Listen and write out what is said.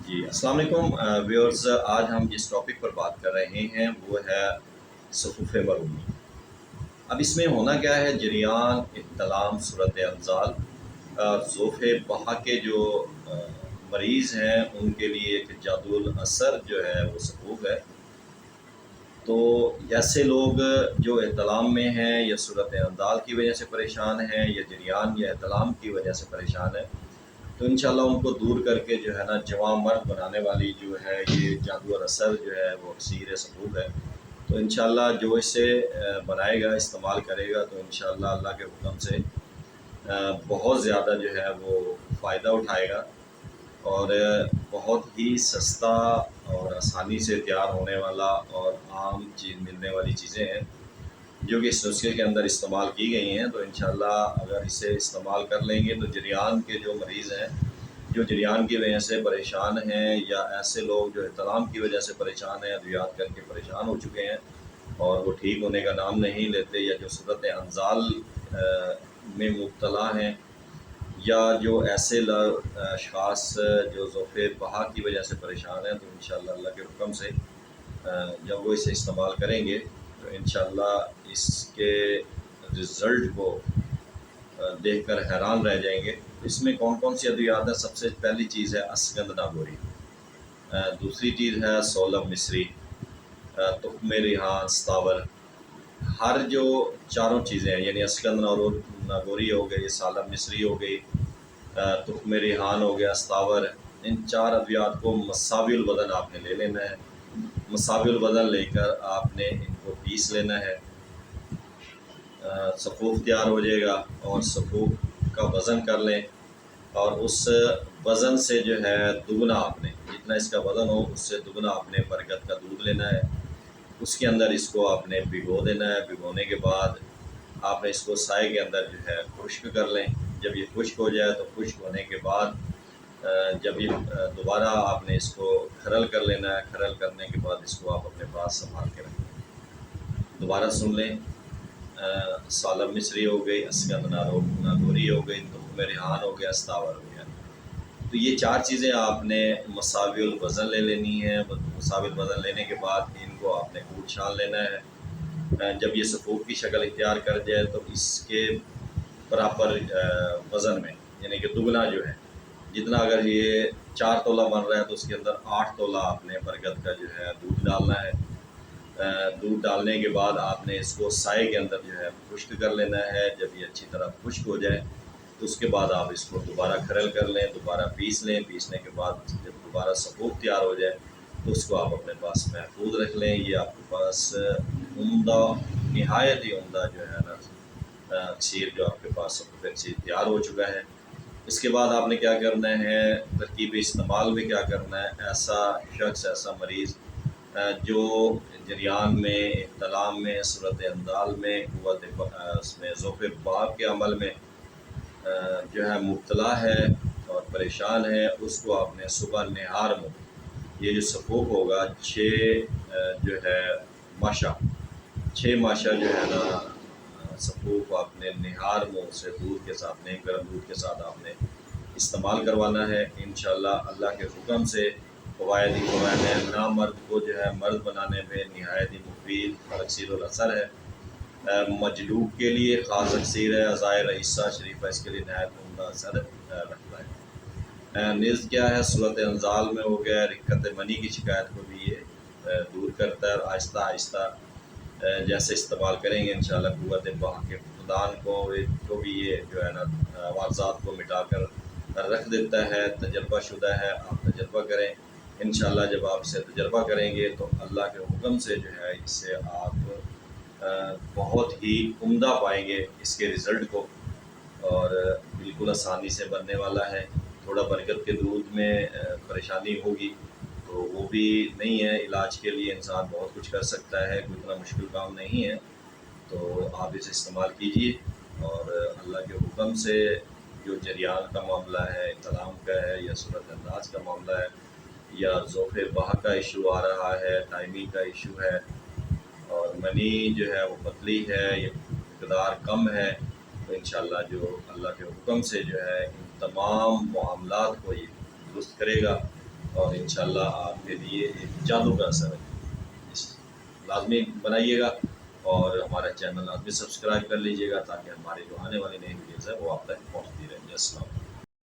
جی السلام علیکم ویورز، آج ہم جس ٹاپک پر بات کر رہے ہیں وہ ہے صفوف مرومی۔ اب اس میں ہونا کیا ہے، جریان، احتلام، صورت انزال، ذوف بہا کے جو مریض ہیں ان کے لیے ایک جادو الاثر جو ہے وہ صفوف ہے۔ تو ایسے لوگ جو احتلام میں ہیں یا صورت انزال کی وجہ سے پریشان ہیں یا جریان یا احتلام کی وجہ سے پریشان ہیں، تو انشاءاللہ ان کو دور کر کے جو ہے نا جوان مرد بنانے والی جو ہے یہ جادو اور اثر جو ہے وہ اکسیر صفوف ہے۔ تو انشاءاللہ جو اسے بنائے گا، استعمال کرے گا، تو انشاءاللہ اللہ کے حکم سے بہت زیادہ جو ہے وہ فائدہ اٹھائے گا، اور بہت ہی سستا اور آسانی سے تیار ہونے والا اور عام چیز ملنے والی چیزیں ہیں جو کہ اس نسخے کے اندر استعمال کی گئی ہیں۔ تو انشاءاللہ اگر اسے استعمال کر لیں گے تو جریان کے جو مریض ہیں، جو جریان کی وجہ سے پریشان ہیں، یا ایسے لوگ جو احتلام کی وجہ سے پریشان ہیں، ادویات کر کے پریشان ہو چکے ہیں اور وہ ٹھیک ہونے کا نام نہیں لیتے، یا جو صورت انزال میں مبتلا ہیں، یا جو ایسے اشخاص جو ذوف بہا کی وجہ سے پریشان ہیں، تو انشاءاللہ اللہ کے حکم سے جب وہ اسے استعمال کریں گے تو انشاءاللہ اس کے رزلٹ کو دیکھ کر حیران رہ جائیں گے۔ اس میں کون کون سی ادویات ہیں؟ سب سے پہلی چیز ہے اسگند ناگوری، دوسری چیز ہے سولب مصری، تخم ریحان، ستاور۔ ہر جو چاروں چیزیں ہیں، یعنی اسگند ناگوری ہو گئی، سالب مصری ہو گئی، تخم ریحان ہو گیا، ستاور، ان چار ادویات کو مساوی الوزن آپ نے لے لینا ہے۔ مساوی الوزن لے کر آپ نے ان کو پیس لینا ہے، صفوف تیار ہو جائے گا، اور صفوف کا وزن کر لیں، اور اس وزن سے جو ہے دگنا آپ نے، جتنا اس کا وزن ہو اس سے دگنا آپ نے برگد کا دودھ لینا ہے، اس کے اندر اس کو آپ نے بھگو دینا ہے۔ بھگونے کے بعد آپ نے اس کو سائے کے اندر جو ہے خشک کر لیں۔ جب یہ خشک ہو جائے تو خشک ہونے کے بعد جب یہ دوبارہ آپ نے اس کو کھرل کر لینا ہے۔ کھرل کرنے کے بعد اس کو آپ اپنے پاس سنبھال کے رکھیں۔ دوبارہ سن لیں، سالب مصری ہو گئی، اسگند ناگوری ہو گئی، تخم ریحان ہو گیا، ستاور ہو گیا۔ تو یہ چار چیزیں آپ نے مساوی الوزن لے لینی ہے۔ مساوی الوزن لینے کے بعد ان کو آپ نے کوٹ چھان لینا ہے۔ جب یہ صفوف کی شکل اختیار کر جائے تو اس کے برابر وزن میں، یعنی کہ دگنا جو ہے، جتنا اگر یہ 4 تولہ بن رہا ہے تو اس کے اندر 8 تولہ آپ نے برگد کا جو ہے دودھ ڈالنا ہے۔ دودھ ڈالنے کے بعد آپ نے اس کو سائے کے اندر جو ہے خشک کر لینا ہے۔ جب یہ اچھی طرح خشک ہو جائے تو اس کے بعد آپ اس کو دوبارہ کھرل کر لیں، دوبارہ پیس لیں۔ پیسنے کے بعد جب دوبارہ صفوف تیار ہو جائے تو اس کو آپ اپنے پاس محفوظ رکھ لیں۔ یہ آپ کے پاس عمدہ، نہایت ہی عمدہ جو ہے نا اکسیر جو آپ کے پاس صفوف اکسیر تیار ہو چکا ہے۔ اس کے بعد آپ نے کیا کرنا ہے، ترکیب استعمال میں کیا کرنا ہے۔ ایسا شخص، ایسا مریض جو جریان میں، احتلام میں، صورت انزال میں، قوت اس میں ذوف بہا کے عمل میں جو ہے مبتلا ہے اور پریشان ہے، اس کو آپ نے صبح نہار میں، یہ جو صفوف ہوگا 6 جو ہے ماشا، 6 ماشا جو ہے نا صفوف آپ نے نہار منہ سے دودھ کے ساتھ، نیم گرم دودھ کے ساتھ آپ نے استعمال کروانا ہے۔ انشاءاللہ اللہ کے حکم سے فوائد ہی فوائد ہیں۔ نامرد کو جو ہے مرد بنانے میں نہایت ہی مفید اور اکسیر الاثر ہے۔ مجلوب کے لیے خاص اکسیر ہے، عزائر رئیسہ شریفہ اس کے لیے نہایت عمدہ اثر رکھتا ہے۔ نیز کیا ہے، صورت انزال میں ہو گیا، رکت منی کی شکایت کو بھی یہ دور کرتا ہے، اور آہستہ آہستہ جیسے استعمال کریں گے انشاءاللہ قوت بہا کے فقدان کو بھی یہ جو ہے نا واضحات کو مٹا کر رکھ دیتا ہے۔ تجربہ شدہ ہے، آپ تجربہ کریں انشاءاللہ۔ جب آپ اسے تجربہ کریں گے تو اللہ کے حکم سے جو ہے اس سے آپ بہت ہی عمدہ پائیں گے اس کے رزلٹ کو، اور بالکل آسانی سے بننے والا ہے۔ تھوڑا برکت کے دودھ میں پریشانی ہوگی تو وہ بھی نہیں ہے، علاج کے لیے انسان بہت کچھ کر سکتا ہے، کوئی اتنا مشکل کام نہیں ہے۔ تو آپ اسے استعمال کیجئے، اور اللہ کے حکم سے جو جریان کا معاملہ ہے، احتلام کا ہے، یا صورت انداز کا معاملہ ہے، یا ذوف بہا کا ایشو آ رہا ہے، ٹائمنگ کا ایشو ہے، اور منی جو ہے وہ پتلی ہے یا مقدار کم ہے، تو انشاءاللہ جو اللہ کے حکم سے جو ہے ان تمام معاملات کو یہ درست کرے گا، اور انشاءاللہ آپ کے لیے ایک جادو کا اثر ہے، لازمی بنائیے گا اور ہمارا چینل لازمی سبسکرائب کر لیجیے گا تاکہ ہماری جو آنے والی نئی ویڈیوز ہے وہ آپ تک پہنچتی رہیں گی۔ السلام علیکم۔